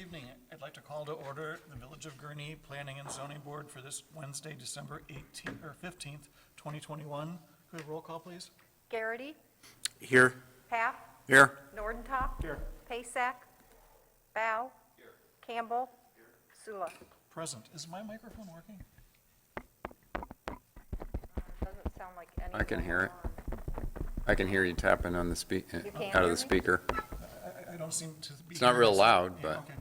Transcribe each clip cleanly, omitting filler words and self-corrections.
evening. I'd like to call to order the Village of Gurnee Planning and Zoning Board for this Wednesday, December 18th or 15th, 2021. Could we roll call, please? Garrity, Here. Paff, Here. Nordentoff. Here. Pasak, Bow. Campbell. Sula. Present. Is my microphone working? Doesn't sound like any. I can hear it. I can hear you tapping on the can out of hear the me? speaker. I don't seem to be. It's not real loud, Yeah, but okay.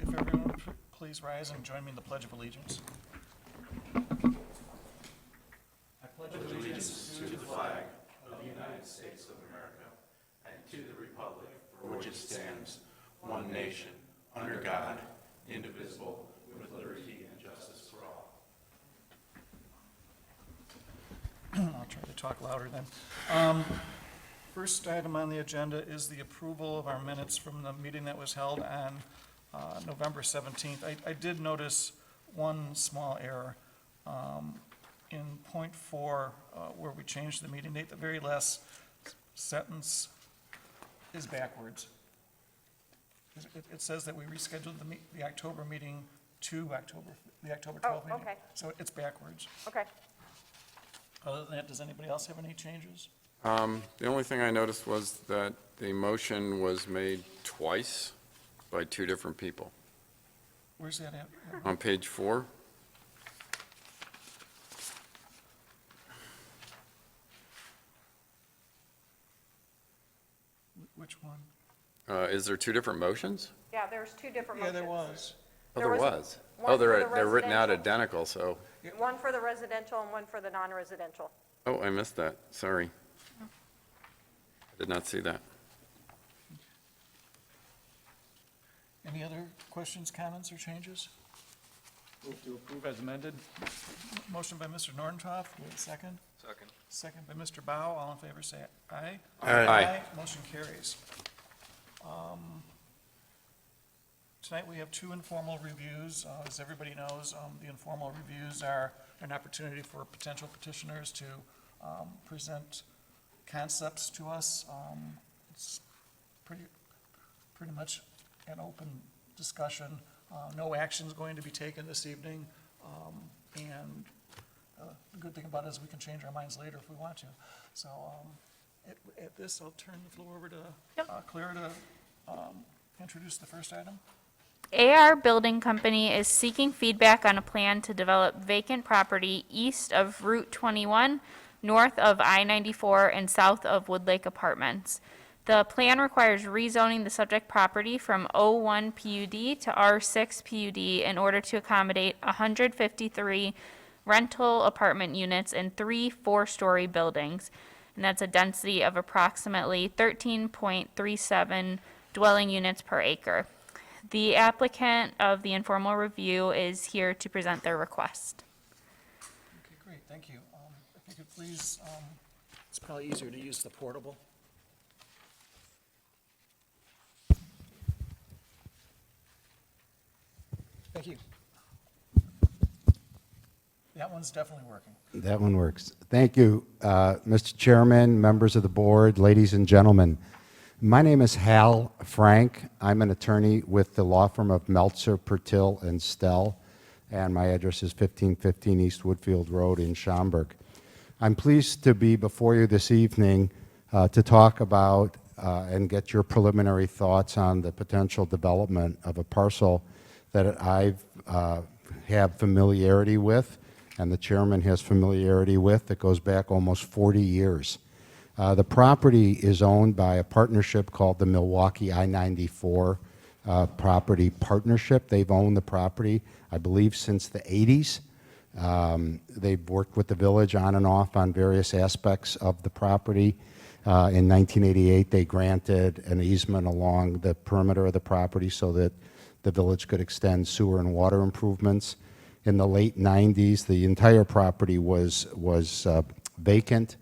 If everyone would please rise and join me in the Pledge of Allegiance. I pledge allegiance to the flag of the United States of America and to the republic for which it stands, one nation, under God, indivisible, with liberty and justice for all. I'll try to talk louder then. First item on the agenda is the approval of our minutes from the meeting that was held on November 17th. I did notice one small error in point 4 where we changed the meeting date. The very last sentence is backwards. It says that we rescheduled the October meeting to the October 12th meeting. okay. So it's backwards. Okay. Other than that, does anybody else have any changes? the only thing I noticed was that the motion was made twice by two different people. Where's that at? On page 4, Which one? is there two different motions? Yeah, there's two different Yeah, motions. there was. Oh, There there was was. one Oh, for the they're written out residential. identical, so, One for the residential and one for the non-residential. oh, I missed that, sorry. I did not see that. Any other questions, comments, or changes? Move to approve as amended. Motion by Mr. Nordentoff, do we have a second? Second. Second by Mr. Bow, all in favor say aye. Aye. Motion carries. Tonight we have two informal reviews. As everybody knows, the informal reviews are an opportunity for potential petitioners to present concepts to us. It's pretty much an open discussion. No action is going to be taken this evening, and the good thing about it is we can change our minds later if we want to. So at this, I'll turn the floor over to Claire to introduce the first item. AR Building Company is seeking feedback on a plan to develop vacant property east of Route 21, north of I-94, and south of Woodlake Apartments. The plan requires rezoning the subject property from O1 PUD to R6 PUD in order to accommodate 153 rental apartment units in 3 4-story buildings, and that's a density of approximately 13.37 dwelling units per acre. The applicant of the informal review is here to present their request. Okay, great, thank you. If you could please, it's probably easier to use the portable. Thank you. That one's definitely working. That one works. Thank you, Mr. Chairman, members of the board, ladies and gentlemen. My name is Hal Frank. I'm an attorney with the law firm of Meltzer, Pertil, and Stell, and my address is 1515 East Woodfield Road in Schaumburg. I'm pleased to be before you this evening to talk about and get your preliminary thoughts on the potential development of a parcel that I have familiarity with, and the chairman has familiarity with, that goes back almost 40 years. The property is owned by a partnership called the Milwaukee I-94 Property Partnership. They've owned the property, I believe, since the 80s. They've worked with the village on and off on various aspects of the property. In 1988, they granted an easement along the perimeter of the property so that the village could extend sewer and water improvements. In the late 90s, the entire property was vacant.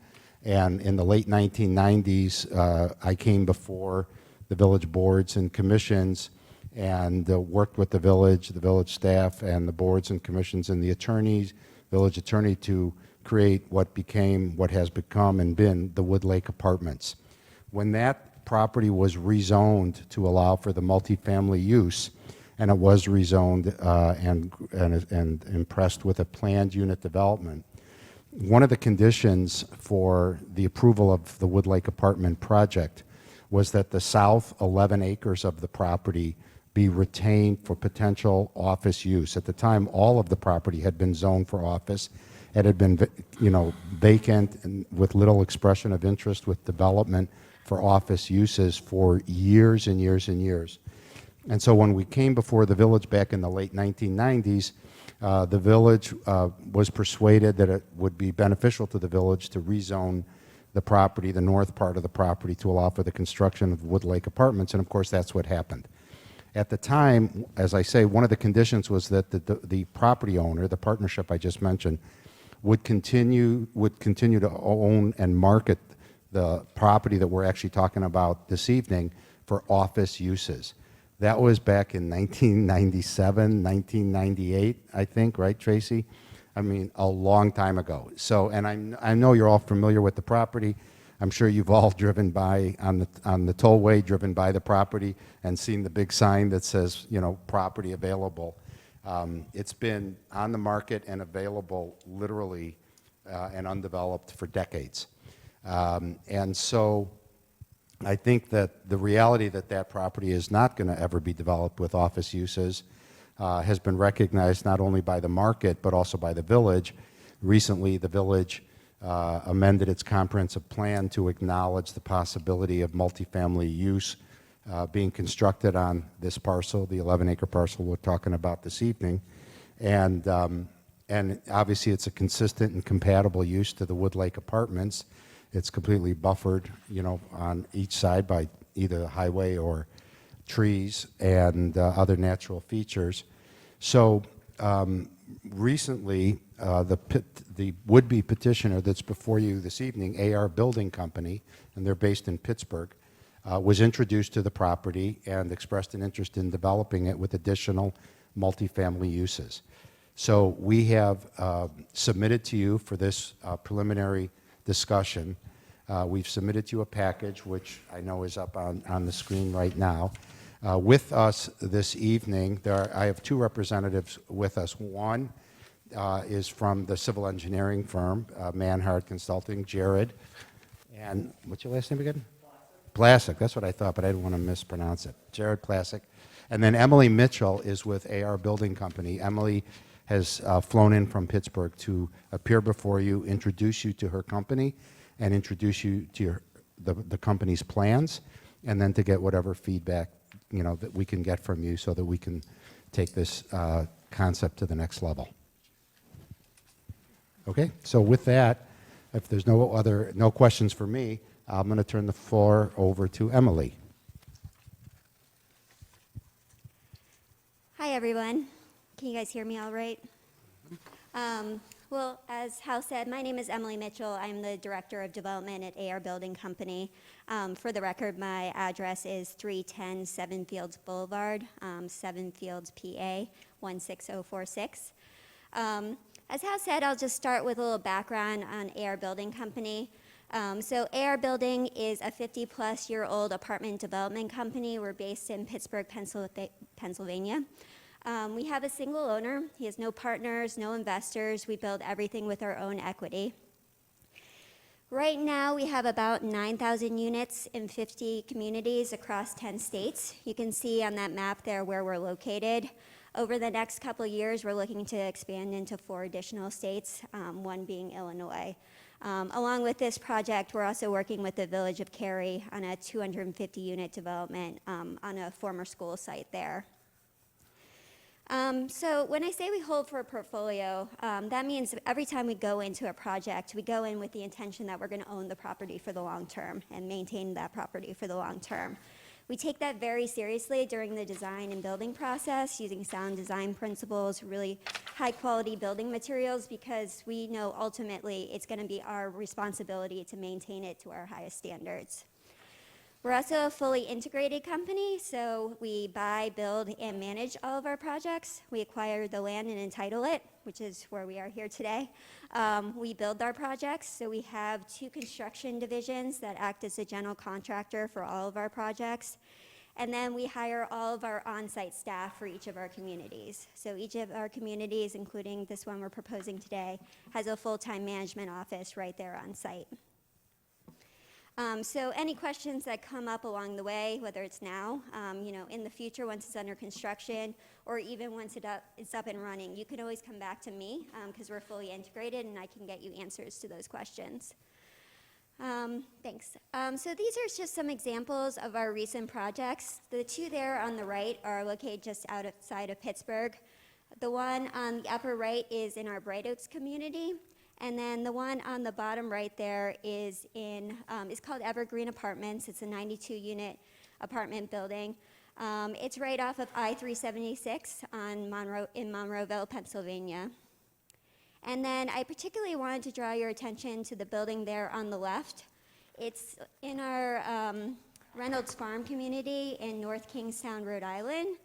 And in the late 1990s, I came before the village boards and commissions and worked with the village staff, and the boards and commissions and the village attorney to create what has become and been the Woodlake Apartments. When that property was rezoned to allow for the multifamily use, and it was rezoned and impressed with a planned unit development. One of the conditions for the approval of the Woodlake apartment project was that the south 11 acres of the property be retained for potential office use. At the time, all of the property had been zoned for office. It had been, vacant and with little expression of interest with development for office uses for years and years and years. And so when we came before the village back in the late 1990s, the village was persuaded that it would be beneficial to the village to rezone the property, the north part of the property, to allow for the construction of Woodlake Apartments, and of course that's what happened. At the time, as I say, one of the conditions was that the property owner, the partnership I just mentioned, would continue to own and market the property that we're actually talking about this evening for office uses. That was back in 1997, 1998, I think, right, Tracy? I mean, a long time ago. So, and I know you're all familiar with the property. I'm sure you've all driven by on the tollway, driven by the property, and seen the big sign that says, property available. It's been on the market and available literally and undeveloped for decades. And so I think that the reality that that property is not going to ever be developed with office uses has been recognized not only by the market but also by the village. Recently, the village amended its comprehensive plan to acknowledge the possibility of multifamily use being constructed on this parcel, the 11-acre parcel we're talking about this evening. And obviously, it's a consistent and compatible use to the Woodlake Apartments. It's completely buffered, on each side by either the highway or trees and other natural features. So recently, the would-be petitioner that's before you this evening, AR Building Company, and they're based in Pittsburgh, was introduced to the property and expressed an interest in developing it with additional multifamily uses. So we have submitted to you for this preliminary discussion. We've submitted to you a package, which I know is up on the screen right now. With us this evening, I have two representatives with us. One is from the civil engineering firm, Manhard Consulting, Jared. And what's your last name again? Plasek. That's what I thought, but I didn't want to mispronounce it. Jared Plasek. And then Emily Mitchell is with AR Building Company. Emily has flown in from Pittsburgh to appear before you, introduce you to her company, and introduce you to the company's plans, and then to get whatever feedback that we can get from you so that we can take this concept to the next level. Okay, so with that, if there's no questions for me, I'm going to turn the floor over to Emily. Hi, everyone. Can you guys hear me all right? Well, as Hal said, my name is Emily Mitchell. I'm the Director of Development at AR Building Company. For the record, my address is 310 Seven Fields Boulevard, Seven Fields, PA, 16046. As Hal said, I'll just start with a little background on AR Building Company. So AR Building is a 50-plus-year-old apartment development company. We're based in Pittsburgh, Pennsylvania. We have a single owner. He has no partners, no investors. We build everything with our own equity. Right now, we have about 9,000 units in 50 communities across 10 states. You can see on that map there where we're located. Over the next couple of years, we're looking to expand into 4 additional states, one being Illinois. Along with this project, we're also working with the Village of Cary on a 250-unit development on a former school site there. So when I say we hold for a portfolio, that means every time we go into a project, we go in with the intention that we're going to own the property for the long term and maintain that property for the long term. We take that very seriously during the design and building process, using sound design principles, really high-quality building materials, because we know ultimately it's going to be our responsibility to maintain it to our highest standards. We're also a fully integrated company, so we buy, build, and manage all of our projects. We acquire the land and entitle it, which is where we are here today. We build our projects, so we have 2 construction divisions that act as a general contractor for all of our projects. And then we hire all of our on-site staff for each of our communities. So each of our communities, including this one we're proposing today, has a full-time management office right there on site. So any questions that come up along the way, whether it's now, in the future once it's under construction, or even once it's up and running, you can always come back to me because we're fully integrated and I can get you answers to those questions. Thanks. So these are just some examples of our recent projects. The 2 there on the right are located just outside of Pittsburgh. The one on the upper right is in our Bright Oaks community. And then the one on the bottom right there is called Evergreen Apartments. It's a 92-unit apartment building. It's right off of I-376 in Monroeville, Pennsylvania. And then I particularly wanted to draw your attention to the building there on the left. It's in our Reynolds Farm community in North Kingstown, Rhode Island.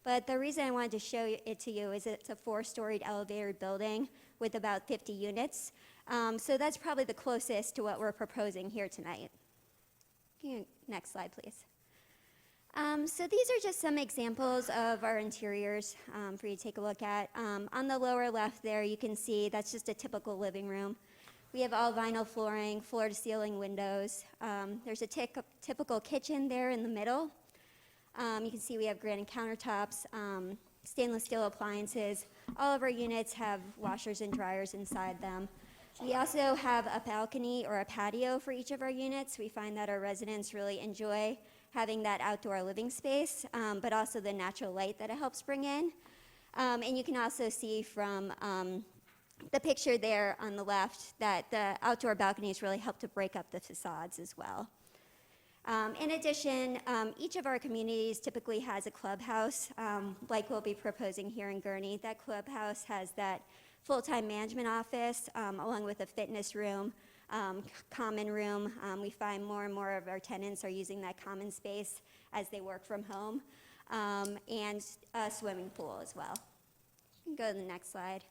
But the reason I wanted to show it to you is it's a 4-storied elevated building with about 50 units. So that's probably the closest to what we're proposing here tonight. Next slide, please. So these are just some examples of our interiors for you to take a look at. On the lower left there, you can see that's just a typical living room. We have all vinyl flooring, floor-to-ceiling windows. There's a typical kitchen there in the middle. You can see we have granite countertops, stainless steel appliances. All of our units have washers and dryers inside them. We also have a balcony or a patio for each of our units. We find that our residents really enjoy having that outdoor living space, but also the natural light that it helps bring in. And you can also see from the picture there on the left that the outdoor balconies really help to break up the facades as well. In addition, each of our communities typically has a clubhouse, like we'll be proposing here in Gurnee. That clubhouse has that full-time management office, along with a fitness room, common room. We find more and more of our tenants are using that common space as they work from home, and a swimming pool as well. You can go to the next slide.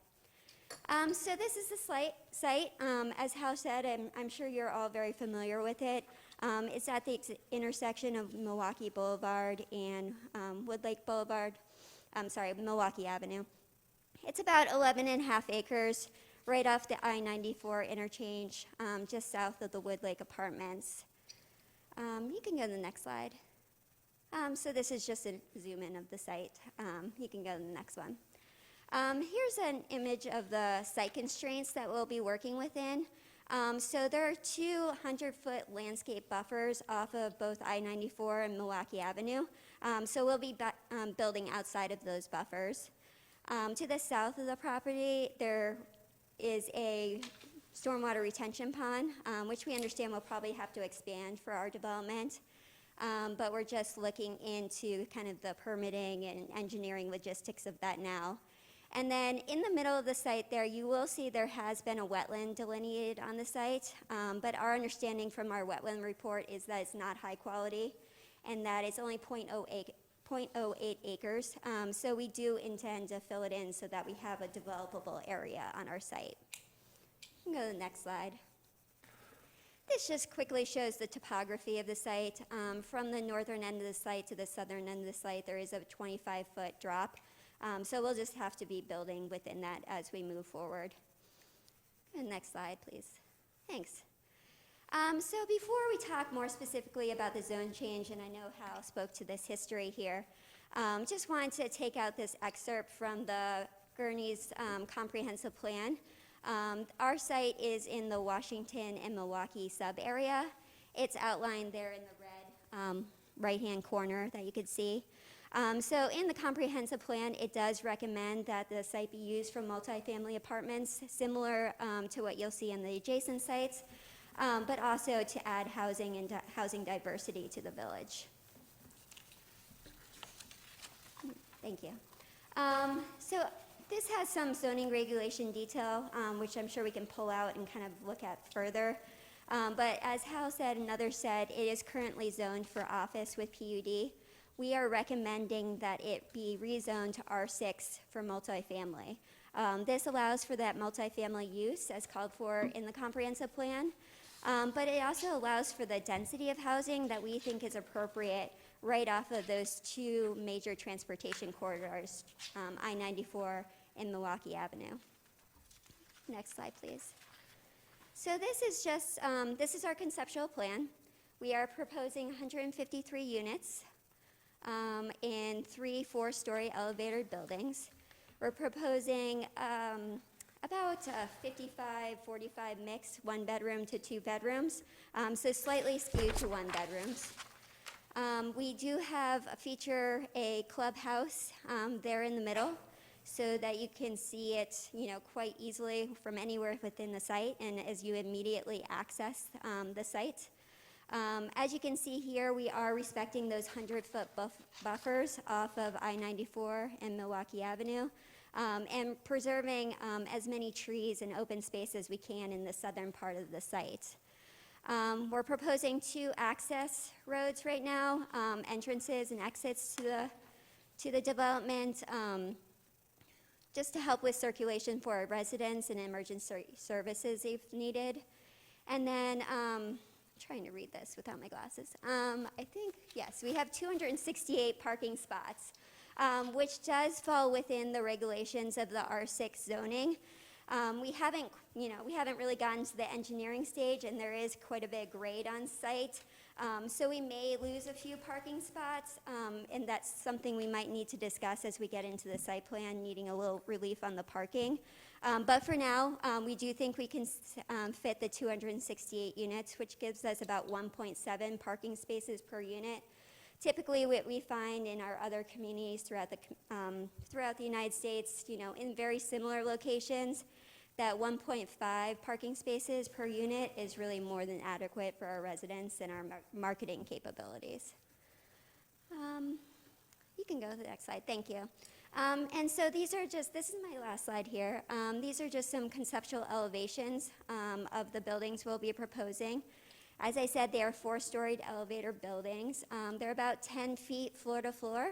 So this is the site. As Hal said, I'm sure you're all very familiar with it. It's at the intersection of Milwaukee Boulevard and Milwaukee Avenue. It's about 11 and a half acres right off the I-94 interchange, just south of the Woodlake Apartments. You can go to the next slide. So this is just a zoom in of the site. You can go to the next one. Here's an image of the site constraints that we'll be working within. So there are 2 100-foot landscape buffers off of both I-94 and Milwaukee Avenue. So we'll be building outside of those buffers. To the south of the property, there is a stormwater retention pond, which we understand we'll probably have to expand for our development. But we're just looking into kind of the permitting and engineering logistics of that now. And then in the middle of the site there, you will see there has been a wetland delineated on the site, but our understanding from our wetland report is that it's not high quality and that it's only 0.08 acres. So we do intend to fill it in so that we have a developable area on our site. You can go to the next slide. This just quickly shows the topography of the site. From the northern end of the site to the southern end of the site, there is a 25-foot drop. So we'll just have to be building within that as we move forward. And next slide, please. Thanks. So before we talk more specifically about the zone change, and I know Hal spoke to this history here, just wanted to take out this excerpt from the Gurnee's comprehensive plan. Our site is in the Washington and Milwaukee sub-area. It's outlined there in the red right-hand corner that you could see. So in the comprehensive plan, it does recommend that the site be used for multifamily apartments, similar to what you'll see in the adjacent sites, but also to add housing and housing diversity to the village. Thank you. So this has some zoning regulation detail, which I'm sure we can pull out and kind of look at further. But as Hal said and others said, it is currently zoned for office with PUD. We are recommending that it be rezoned to R6 for multifamily. This allows for that multifamily use as called for in the comprehensive plan, but it also allows for the density of housing that we think is appropriate right off of those two major transportation corridors, I-94 and Milwaukee Avenue. Next slide, please. So this is just, this is our conceptual plan. We are proposing 153 units in 3 4-story elevated buildings. We're proposing about a 55-45 mix, 1 bedroom to 2 bedrooms, so slightly skewed to 1 bedrooms. We do have feature a clubhouse there in the middle so that you can see it, quite easily from anywhere within the site and as you immediately access the site. As you can see here, we are respecting those 100-foot buffers off of I-94 and Milwaukee Avenue and preserving as many trees and open space as we can in the southern part of the site. We're proposing 2 access roads right now, entrances and exits to the development, just to help with circulation for our residents and emergency services if needed. And then, trying to read this without my glasses. I think, yes, we have 268 parking spots, which does fall within the regulations of the R6 zoning. We haven't really gotten to the engineering stage, and there is quite a bit of grade on site. So we may lose a few parking spots, and that's something we might need to discuss as we get into the site plan, needing a little relief on the parking. But for now, we do think we can fit the 268 units, which gives us about 1.7 parking spaces per unit. Typically, what we find in our other communities throughout the United States, in very similar locations, that 1.5 parking spaces per unit is really more than adequate for our residents and our marketing capabilities. You can go to the next slide, thank you. And so this is my last slide here. These are just some conceptual elevations of the buildings we'll be proposing. As I said, they are 4-storied elevator buildings. They're about 10 feet floor to floor.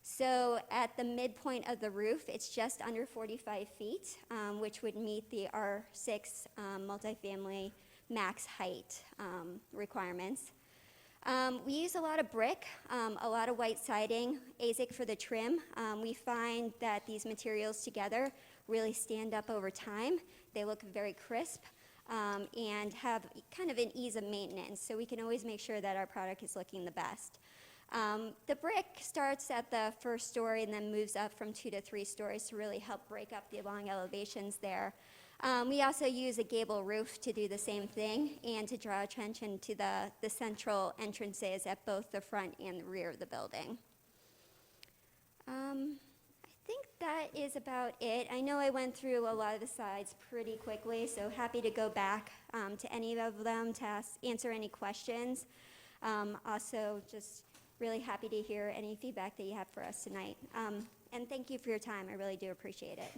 So at the midpoint of the roof, it's just under 45 feet, which would meet the R6 multifamily max height requirements. We use a lot of brick, a lot of white siding, AZEK for the trim. We find that these materials together really stand up over time. They look very crisp and have kind of an ease of maintenance, so we can always make sure that our product is looking the best. The brick starts at the 1st story and then moves up from 2 to 3 stories to really help break up the long elevations there. We also use a gable roof to do the same thing and to draw attention to the central entrances at both the front and the rear of the building. I think that is about it. I know I went through a lot of the slides pretty quickly, so happy to go back to any of them to answer any questions. Also, just really happy to hear any feedback that you have for us tonight. And thank you for your time. I really do appreciate it.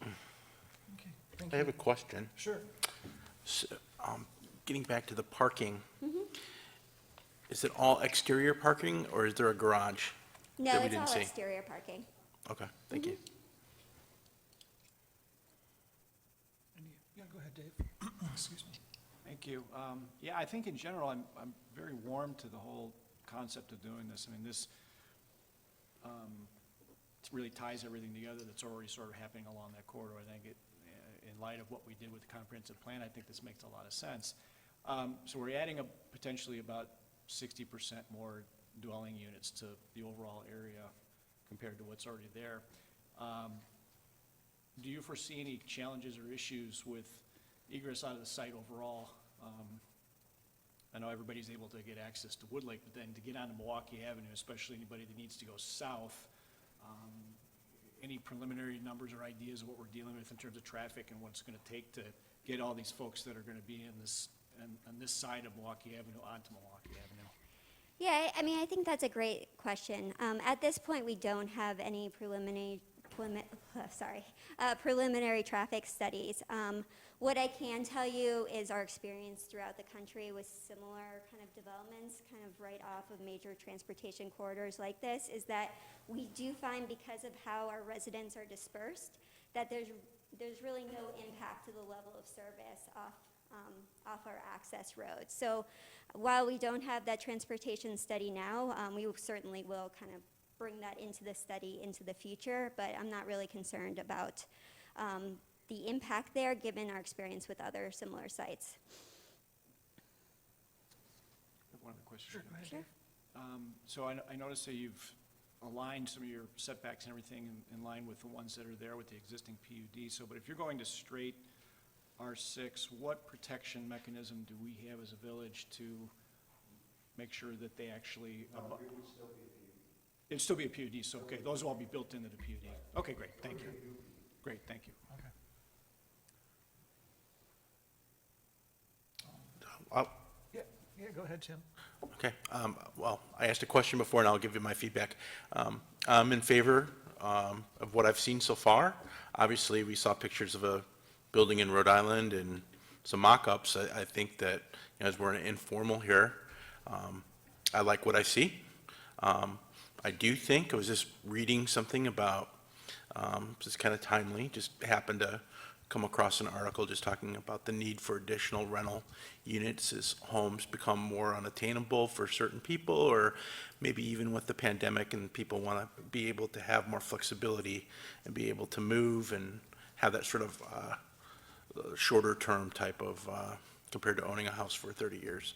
Okay, thank I you. have a question. Sure. So, getting back to the parking, is it all exterior parking, or is there a garage? No, that we it's didn't all see? exterior parking. Okay, thank you. Yeah, go ahead, Dave. Excuse me. Thank you. Yeah, I think in general, I'm very warm to the whole concept of doing this. I mean, this really ties everything together that's already sort of happening along that corridor. I think in light of what we did with the comprehensive plan, I think this makes a lot of sense. So we're adding potentially about 60% more dwelling units to the overall area compared to what's already there. Do you foresee any challenges or issues with egress out of the site overall? I know everybody's able to get access to Woodlake, but then to get onto Milwaukee Avenue, especially anybody that needs to go south, any preliminary numbers or ideas of what we're dealing with in terms of traffic and what it's going to take to get all these folks that are going to be on this side of Milwaukee Avenue onto Milwaukee Avenue? Yeah, I mean, I think that's a great question. At this point, we don't have any preliminary traffic studies. What I can tell you is our experience throughout the country with similar kind of developments, kind of right off of major transportation corridors like this, is that we do find, because of how our residents are dispersed, that there's really no impact to the level of service off our access roads. So while we don't have that transportation study now, we certainly will kind of bring that into the study into the future, but I'm not really concerned about the impact there, given our experience with other similar sites. I have one other question. Sure, go ahead. Sure. So I noticed that you've aligned some of your setbacks and everything in line with the ones that are there with the existing PUD. So, but if you're going to straight R6, what protection mechanism do we have as a village to make sure that they actually? It'd still be a PUD, so, okay, those will all be built into the PUD. Okay, great, thank you. Great, thank you. Okay. Yeah, go ahead, Tim. Okay, well, I asked a question before, and I'll give you my feedback. I'm in favor of what I've seen so far. Obviously, we saw pictures of a building in Rhode Island and some mock-ups. I think that, as we're informal here, I like what I see. I do think, I was just reading something about, just kind of timely, just happened to come across an article just talking about the need for additional rental units as homes become more unattainable for certain people, or maybe even with the pandemic and people want to be able to have more flexibility and be able to move and have that sort of shorter term type of, compared to owning a house for 30 years.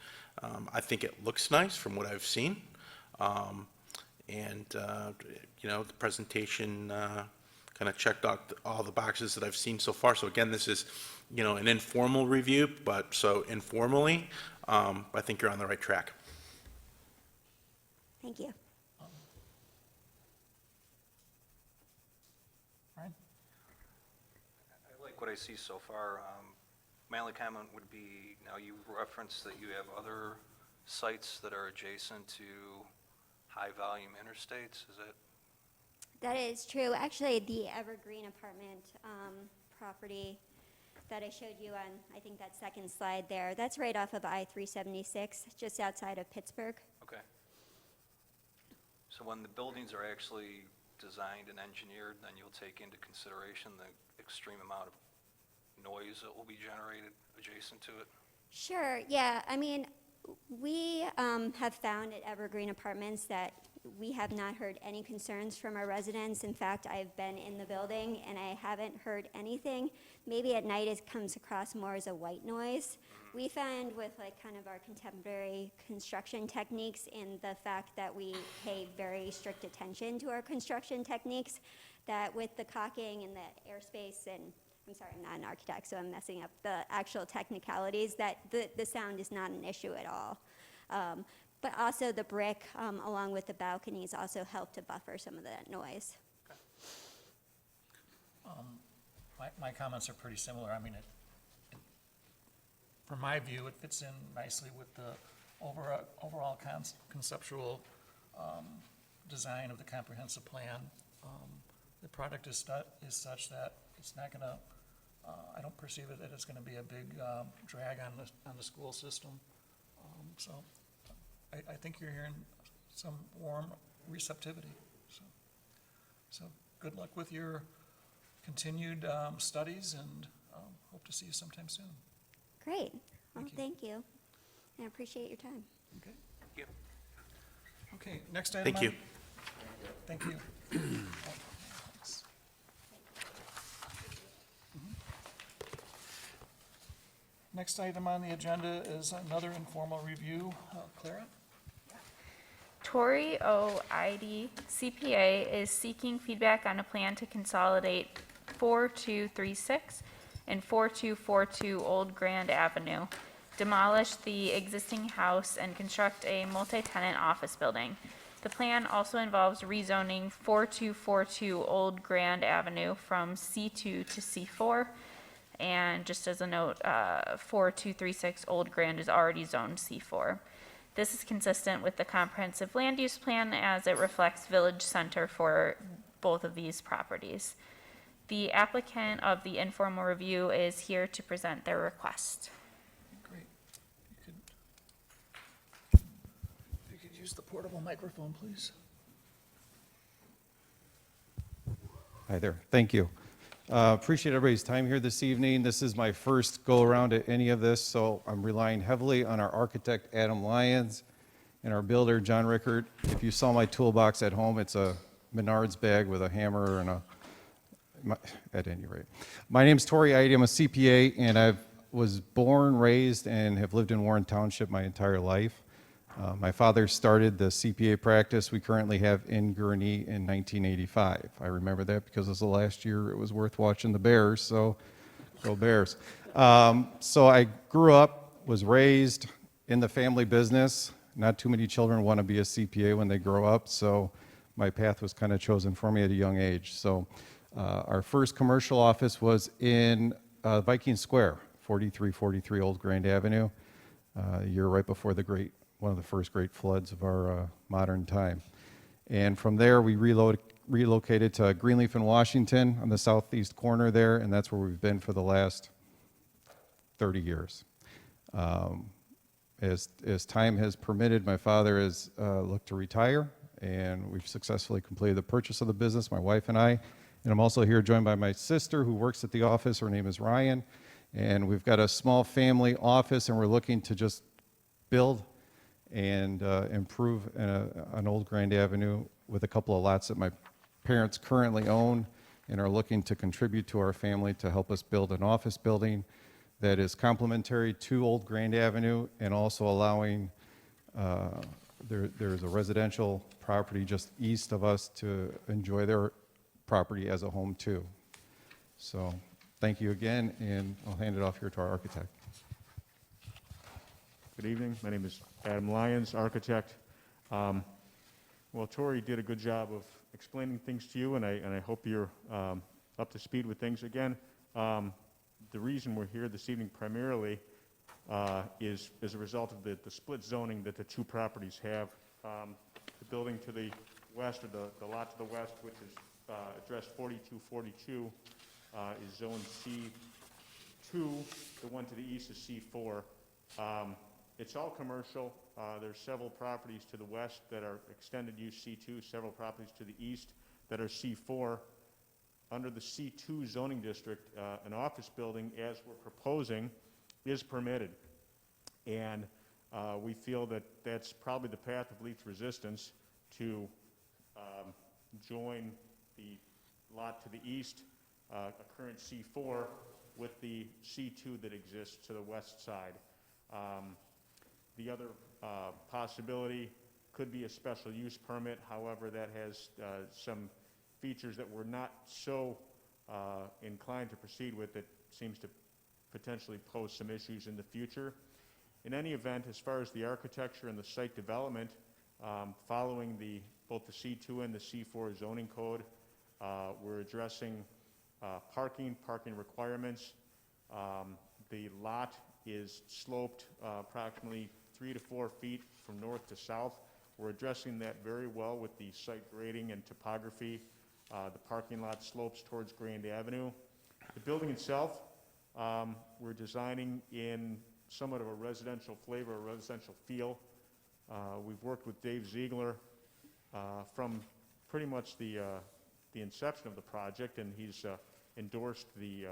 I think it looks nice from what I've seen. The presentation kind of checked out all the boxes that I've seen so far. So again, this is, an informal review, but so informally, I think you're on the right track. Thank you. Ryan? I like what I see so far. My only comment would be, now you referenced that you have other sites that are adjacent to high-volume interstates, is it? That is true. Actually, the Evergreen apartment property that I showed you on, I think, that second slide there, that's right off of I-376, just outside of Pittsburgh. Okay. So when the buildings are actually designed and engineered, then you'll take into consideration the extreme amount of noise that will be generated adjacent to it? Sure, yeah. I mean, we have found at Evergreen Apartments that we have not heard any concerns from our residents. In fact, I've been in the building and I haven't heard anything. Maybe at night it comes across more as a white noise. We find with kind of our contemporary construction techniques and the fact that we pay very strict attention to our construction techniques, that with the caulking and the airspace and, I'm sorry, I'm not an architect, so I'm messing up the actual technicalities, that the sound is not an issue at all. But also the brick, along with the balconies, also help to buffer some of that noise. My comments are pretty similar. I mean, from my view, it fits in nicely with the overall conceptual design of the comprehensive plan. The product is such that it's not going to, I don't perceive it that it's going to be a big drag on the school system. So I think you're hearing some warm receptivity. So good luck with your continued studies, and hope to see you sometime soon. Great. Well, Thank you. thank you. I appreciate your time. Okay. Thank you. Okay, next item. Thank you. Thank you. Thanks. Next item on the agenda is another informal review. Clara? Tori O. ID, CPA, is seeking feedback on a plan to consolidate 4236 and 4242 Old Grand Avenue, demolish the existing house, and construct a multi-tenant office building. The plan also involves rezoning 4242 Old Grand Avenue from C2 to C4. And just as a note, 4236 Old Grand is already zoned C4. This is consistent with the comprehensive land use plan as it reflects village center for both of these properties. The applicant of the informal review is here to present their request. Great. If you could use the portable microphone, please. Hi there, thank you. Appreciate everybody's time here this evening. This is my first go-around at any of this, so I'm relying heavily on our architect, Adam Lyons, and our builder, John Rickert. If you saw my toolbox at home, it's a Menards bag with a hammer and at any rate. My name's Tori Eide, I'm a CPA, and I was born, raised, and have lived in Warren Township my entire life. My father started the CPA practice we currently have in Gurnee in 1985. I remember that because it was the last year it was worth watching the Bears, so go Bears. So I grew up, was raised in the family business. Not too many children want to be a CPA when they grow up, so my path was kind of chosen for me at a young age. So our first commercial office was in Viking Square, 4343 Old Grand Avenue, a year right before one of the first great floods of our modern time. And from there, we relocated to Greenleaf in Washington on the southeast corner there, and that's where we've been for the last 30 years. As time has permitted, my father has looked to retire, and we've successfully completed the purchase of the business, my wife and I. And I'm also here joined by my sister who works at the office. Her name is Ryan. And we've got a small family office, and we're looking to just build and improve an old Grand Avenue with a couple of lots that my parents currently own and are looking to contribute to our family to help us build an office building that is complementary to Old Grand Avenue and also allowing, there's a residential property just east of us to enjoy their property as a home too. So thank you again, and I'll hand it off here to our architect. Good evening. My name is Adam Lyons, architect. Well, Tori did a good job of explaining things to you, and I hope you're up to speed with things again. The reason we're here this evening primarily is as a result of the split zoning that the two properties have. The building to the west, or the lot to the west, which is address 4242, is zone C2. The one to the east is C4. It's all commercial. There's several properties to the west that are extended use C2, several properties to the east that are C4. Under the C2 zoning district, an office building, as we're proposing, is permitted. And we feel that that's probably the path of least resistance to join the lot to the east, a current C4, with the C2 that exists to the west side. The other possibility could be a special use permit. However, that has some features that we're not so inclined to proceed with. That seems to potentially pose some issues in the future. In any event, as far as the architecture and the site development, following both the C2 and the C4 zoning code, we're addressing parking requirements. The lot is sloped approximately 3 to 4 feet from north to south. We're addressing that very well with the site grading and topography. The parking lot slopes towards Grand Avenue. The building itself, we're designing in somewhat of a residential flavor, a residential feel. We've worked with Dave Ziegler from pretty much the inception of the project, and he's endorsed the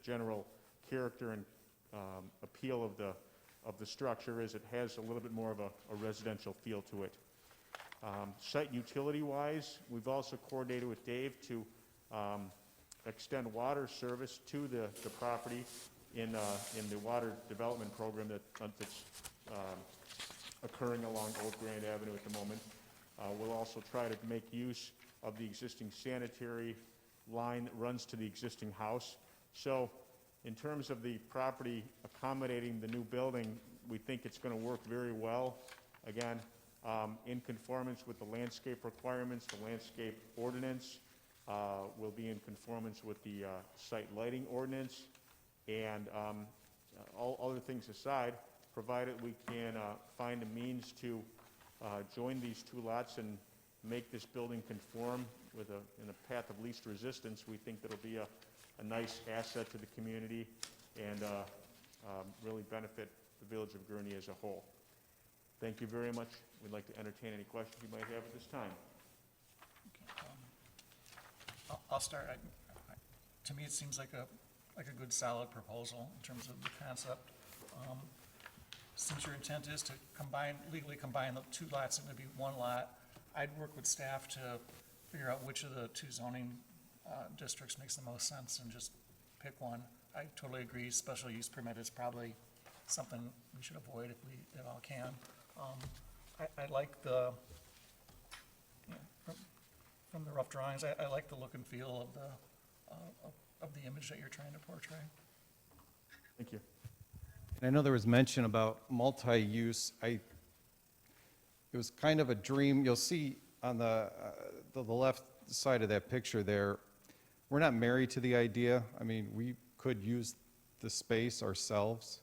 general character and appeal of the structure, as it has a little bit more of a residential feel to it. Site utility-wise, we've also coordinated with Dave to extend water service to the property in the water development program that's occurring along Old Grand Avenue at the moment. We'll also try to make use of the existing sanitary line that runs to the existing house. So in terms of the property accommodating the new building, we think it's going to work very well. Again, in conformance with the landscape requirements, the landscape ordinance will be in conformance with the site lighting ordinance, and all other things aside, provided we can find a means to join these two lots and make this building conform in a path of least resistance, we think that'll be a nice asset to the community and really benefit the village of Gurnee as a whole. Thank you very much. We'd like to entertain any questions you might have at this time. I'll start. To me, it seems like a good, solid proposal in terms of the concept. Since your intent is to legally combine the two lots into be one lot, I'd work with staff to figure out which of the two zoning districts makes the most sense and just pick one. I totally agree, special use permit is probably something we should avoid if we at all can. I like the, from the rough drawings, I like the look and feel of the image that you're trying to portray. Thank you. And I know there was mention about multi-use. It was kind of a dream. You'll see on the left side of that picture there, we're not married to the idea. I mean, we could use the space ourselves,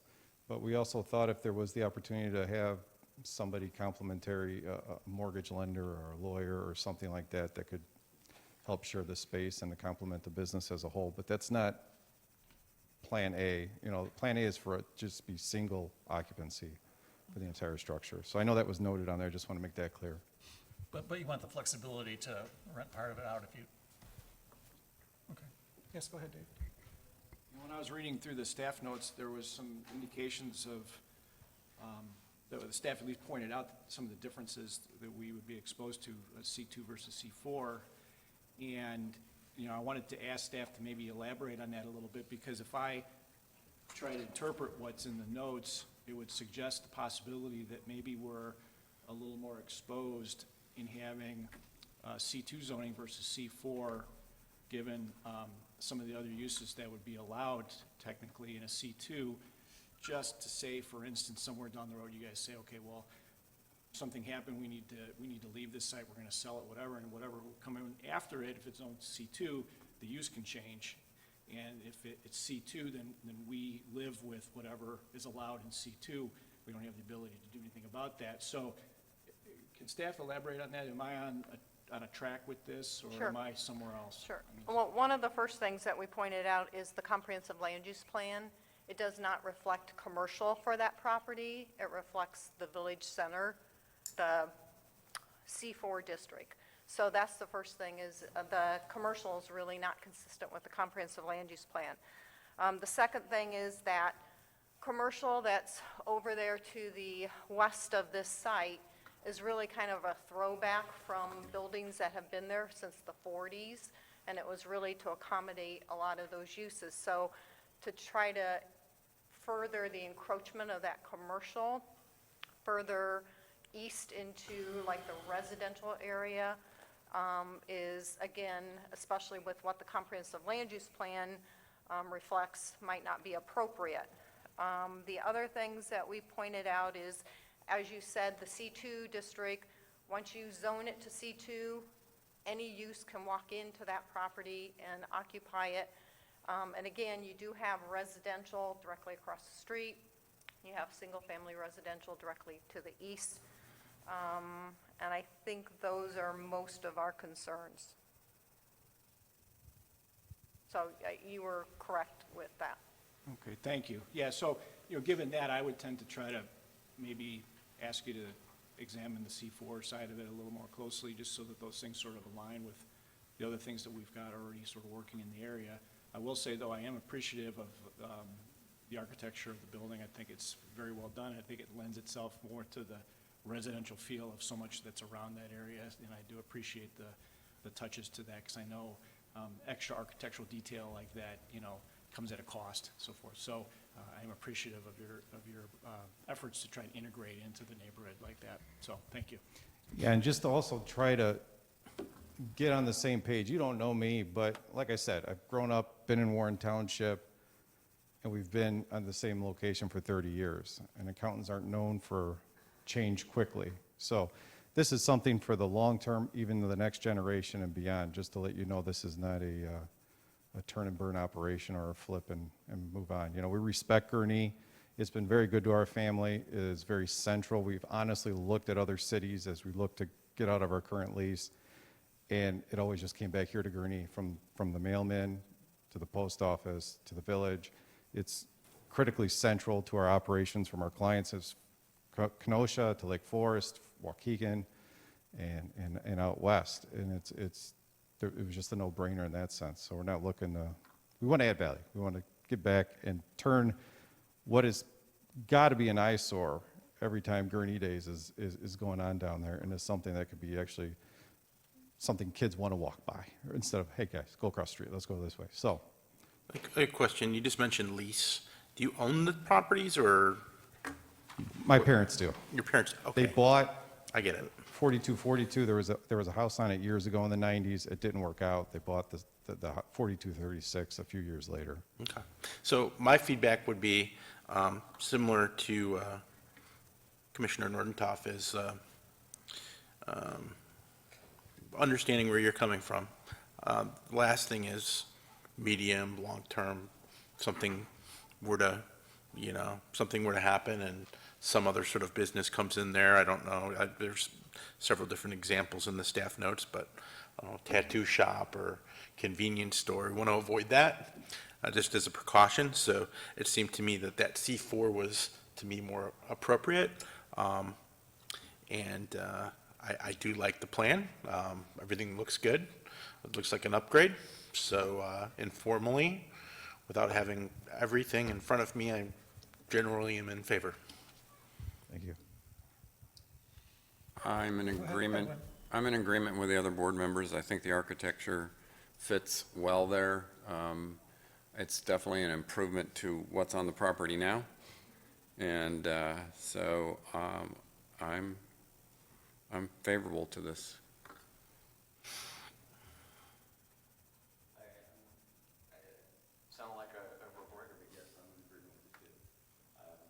but we also thought if there was the opportunity to have somebody complimentary, a mortgage lender or a lawyer or something like that, that could help share the space and to complement the business as a whole. But that's not Plan A. You know, Plan A is for it just be single occupancy for the entire structure. So I know that was noted on there. I just want to make that clear. But you want the flexibility to rent part of it out if you, okay. Yes, go ahead, Dave. When I was reading through the staff notes, there was some indications of, that the staff at least pointed out some of the differences that we would be exposed to, C2 versus C4. And, you know, I wanted to ask staff to maybe elaborate on that a little bit, because if I try to interpret what's in the notes, it would suggest the possibility that maybe we're a little more exposed in having C2 zoning versus C4, given some of the other uses that would be allowed technically in a C2, just to say, for instance, somewhere down the road, you guys say, okay, well, something happened, we need to leave this site, we're gonna sell it, whatever, and whatever will come in after it, if it's owned C2, the use can change. And if it's C2, then we live with whatever is allowed in C2. We don't have the ability to do anything about that. So can staff elaborate on that? Am I on a track with this, or Sure. am I somewhere else? Sure. Well, one of the first things that we pointed out is the comprehensive land use plan. It does not reflect commercial for that property. It reflects the village center, the C4 district. So that's the first thing, is the commercial is really not consistent with the comprehensive land use plan. The second thing is that commercial that's over there to the west of this site is really kind of a throwback from buildings that have been there since the 40s, and it was really to accommodate a lot of those uses. So to try to further the encroachment of that commercial further east into like the residential area is, again, especially with what the comprehensive land use plan reflects, might not be appropriate. The other things that we pointed out is, as you said, the C2 district, once you zone it to C2, any use can walk into that property and occupy it. And again, you do have residential directly across the street. You have single-family residential directly to the east. And I think those are most of our concerns. So you were correct with that. Okay, thank you. Yeah, so, you know, given that, I would tend to try to maybe ask you to examine the C4 side of it a little more closely, just so that those things sort of align with the other things that we've got already sort of working in the area. I will say, though, I am appreciative of the architecture of the building. I think it's very well done. I think it lends itself more to the residential feel of so much that's around that area, and I do appreciate the touches to that, because I know extra architectural detail like that, you know, comes at a cost, so forth. So I am appreciative of your efforts to try and integrate into the neighborhood like that. So thank you. Yeah, and just to also try to get on the same page. You don't know me, but like I said, I've grown up, been in Warren Township, and we've been on the same location for 30 years. And accountants aren't known for change quickly. So this is something for the long term, even the next generation and beyond, just to let you know this is not a turn and burn operation or a flip and move on. You know, we respect Gurnee. It's been very good to our family. It is very central. We've honestly looked at other cities as we look to get out of our current lease. and it always just came back here to Gurnee, from the mailman to the post office to the village. It's critically central to our operations from our clients as Kenosha to Lake Forest, Waukegan, and out west. And it was just a no-brainer in that sense. So we're not looking to, we want to add value. We want to get back and turn what has got to be an eyesore every time Gurnee Days is going on down there, and it's something that could be actually something kids want to walk by, instead of, hey guys, go across the street, let's go this way. So, A question, you just mentioned lease. Do you own the properties or my parents do. your parents? They Okay, bought I get it. 4242, there was a house on it years ago in the 90s, it didn't work out. They bought the 4236 a few years later. Okay. So my feedback would be similar to Commissioner Nordentoff, is understanding where you're coming from. Last thing is medium, long-term, something were to, something were to happen and some other sort of business comes in there. I don't know. There's several different examples in the staff notes, but tattoo shop or convenience store, we want to avoid that just as a precaution. So it seemed to me that C4 was, to me, more appropriate. And I do like the plan. Everything looks good. It looks like an upgrade. So informally, without having everything in front of me, I generally am in favor. Thank you. I'm in agreement. I'm in agreement with the other board members. I think the architecture fits well there. It's definitely an improvement to what's on the property now. And so I'm favorable to this. Sound like a reporter, but yes, I'm in agreement with you too.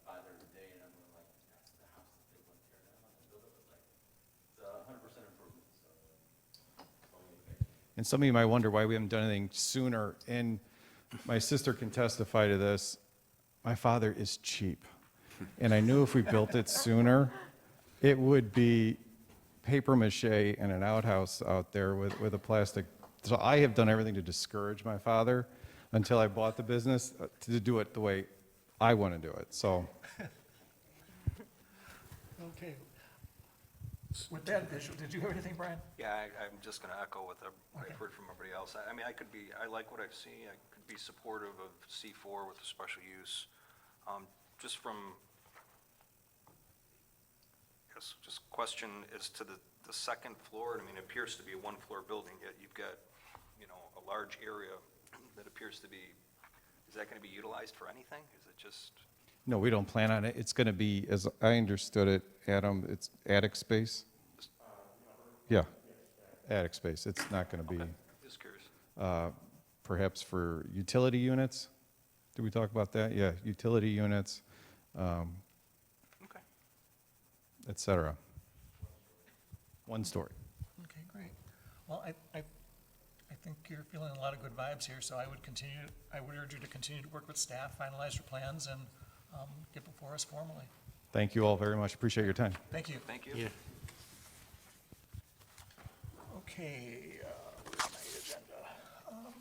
By there today, and I'm like, that's the house that they want to tear down and build it was like, it's a 100% improvement, so it's only a big. And some of you might wonder why we haven't done anything sooner, and my sister can testify to this. My father is cheap, and I knew if we built it sooner, it would be paper mache and an outhouse out there with a plastic. So I have done everything to discourage my father until I bought the business to do it the way I want to do it. So Okay. With that visual, did you have anything, Brian? Yeah, I'm just going to echo what I've Okay. heard from everybody else. I mean, I like what I see. I could be supportive of C4 with the special use. Just from, I guess, just question as to the second floor. I mean, it appears to be a one-floor building, yet you've got, a large area that appears to be, is that going to be utilized for anything? Is it just? no, we don't plan on it. It's going to be, as I understood it, Adam, it's attic space? Yeah, attic space. It's not going to be, Okay, just curious. perhaps for utility units? Did we talk about that? Yeah, utility units, Okay. et cetera. One story. Okay, great. Well, I think you're feeling a lot of good vibes here, so I would urge you to continue to work with staff, finalize your plans, and get before us formally. Thank you all very much. Appreciate your time. Thank you. Thank you. Yeah. Okay, where's my agenda?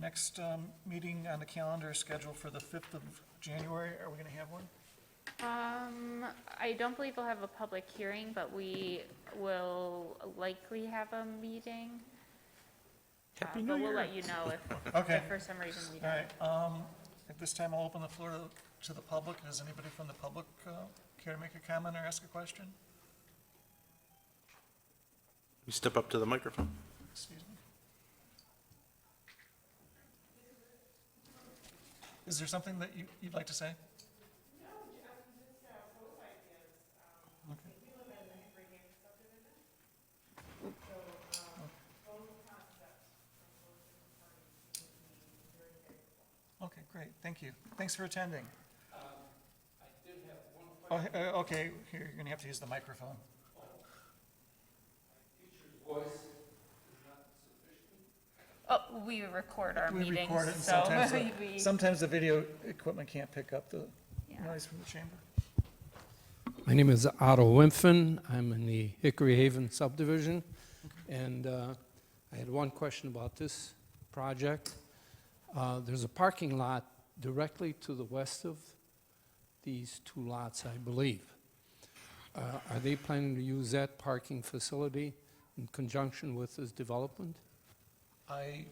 Next meeting on the calendar is scheduled for the 5th of January. Are we going to have one? I don't believe we'll have a public hearing, but we will likely have a meeting. Happy New But we'll Year. let you know Okay. if for some reason we All don't. right, at this time, I'll open the floor to the public. Does anybody from the public care to make a comment or ask a question? You step up to the microphone. Excuse me. Is there something that you'd like to say? No, just both ideas. Okay. We live in the Hickory Haven subdivision. So both concepts from both different parties would be very favorable. Okay, great, thank you. Thanks for attending. I did have one question. Oh, okay, here, you're gonna have to use the microphone. Teacher's voice is not sufficient. Oh, we record our We meetings, record it, and so sometimes, sometimes the video equipment can't pick up the Yeah. noise from the chamber. My name is Otto Wimpfen. I'm in the Hickory Haven subdivision. And I had one question about this project. There's a parking lot directly to the west of these two lots, I believe. Are they planning to use that parking facility in conjunction with this development? I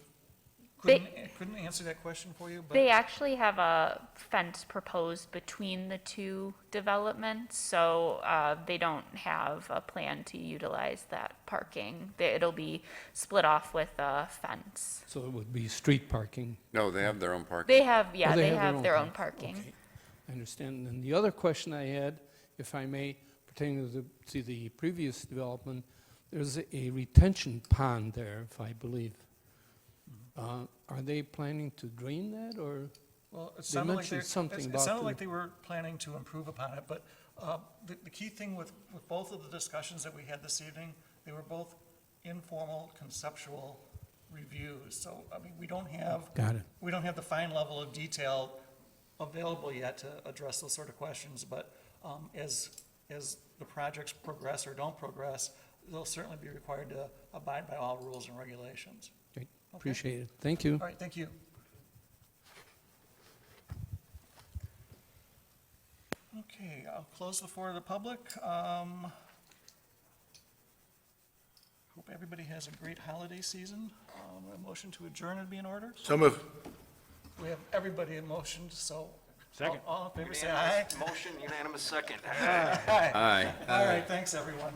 They- couldn't answer that question for you, but. They actually have a fence proposed between the two developments, so they don't have a plan to utilize that parking. It'll be split off with a fence. So it would be street parking? No, they have their own parking. They have, yeah, Oh, they have their own parking. parking. Okay, I understand. And the other question I had, if I may, pertaining to the previous development, there's a retention pond there, if I believe. Are they planning to drain that, or? Well, it They sounded like mentioned they're, something it about sounded the- like they were planning to improve upon it, but the key thing with both of the discussions that we had this evening, they were both informal, conceptual reviews. So, I mean, we don't have. Got it. We don't have the fine level of detail available yet to address those sort of questions, but as the projects progress or don't progress, they'll certainly be required to abide by all rules and regulations. Okay, appreciate it. Thank you. All right, thank you. Okay, I'll close the floor to the public. Hope everybody has a great holiday season. A motion to adjourn would be in order. So move. We have everybody in motion, so. Second. All in favor, say aye. Motion, unanimous second. Aye. Aye. All right, thanks, everyone.